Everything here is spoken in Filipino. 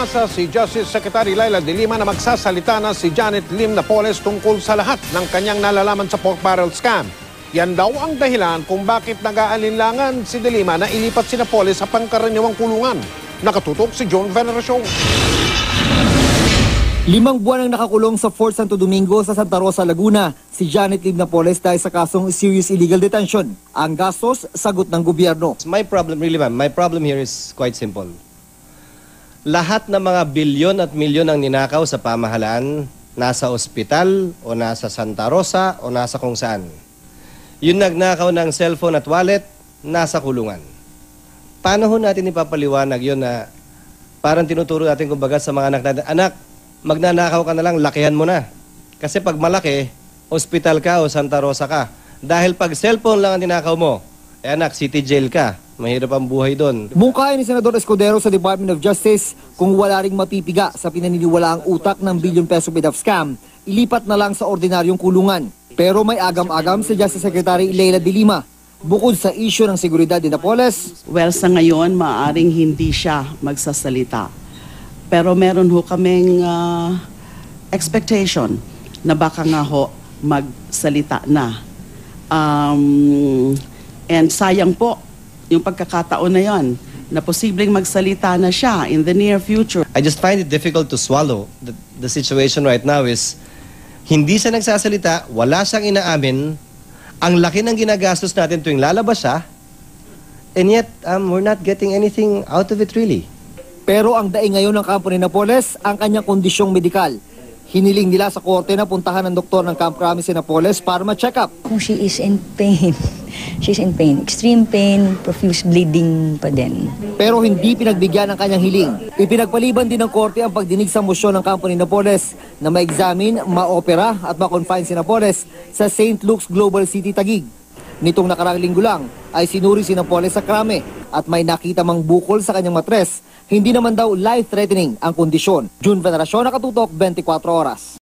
Umasa si Justice Secretary Leila de Lima na magsasalita na si Janet Lim Napoles tungkol sa lahat ng kanyang nalalaman sa pork barrel scam. Yan daw ang dahilan kung bakit nag-aalinlangan si de Lima na ilipat si Napoles sa pangkaraniwang kulungan. Nakatutok si John Veneracion. 5 buwan ang nakakulong sa Fort Santo Domingo sa Santa Rosa, Laguna si Janet Lim Napoles dahil sa kasong serious illegal detention. Ang gastos, sagot ng gobyerno. My problem here is quite simple. Lahat ng mga bilyon at milyon ang ninakaw sa pamahalaan, nasa ospital o nasa Santa Rosa o nasa kung saan. Yung nagnakaw ng cellphone at wallet, nasa kulungan. Paano ho natin ipapaliwanag yun na parang tinuturo natin kumbaga sa mga anak natin, anak, magnanakaw ka na lang, lakihan mo na. Kasi pag malaki, ospital ka o Santa Rosa ka. Dahil pag cellphone lang ang ninakaw mo, anak, city jail ka. Mahirap ang buhay doon. Mungkahin ni Senador Escudero sa Department of Justice kung wala ring mapipiga sa pinaniniwalaang utak ng bilyon-peso PDEF scam, ilipat na lang sa ordinaryong kulungan. Pero may agam-agam si Justice Secretary Leila de Lima. Bukod sa issue ng seguridad ni Napoles, well, sa ngayon, maaaring hindi siya magsasalita. Pero meron ho kaming expectation na baka nga ho magsalita na. And sayang po yung pagkakataon na yon na posibleng magsalita na siya in the near future. I just find it difficult to swallow. The situation right now is hindi siya nagsasalita, wala siyang inaamin, ang laki ng ginagastos natin tuwing lalabas siya, and yet we're not getting anything out of it really. pero ang daing ngayon ng kampo ni Napoles ang kanyang kondisyong medikal. Hiniling nila sa korte na puntahan ng doktor ng Camp Crame si Napoles para ma-check up. Kung she is in pain, she's in pain, extreme pain, profuse bleeding pa din. Pero hindi pinagbigyan ng kanyang hiling. Ipinagpaliban din ng korte ang pagdinig sa mosyon ng kampo ni Napoles na ma-examine, ma-opera at ma-confine si Napoles sa St. Luke's Global City, Taguig. Nitong nakaraang linggo lang ay sinuri si Napoles sa Crame at may nakita mang bukol sa kanyang matres. Hindi naman daw life-threatening ang kondisyon. June Veneracion, Nakatutok, 24 Oras.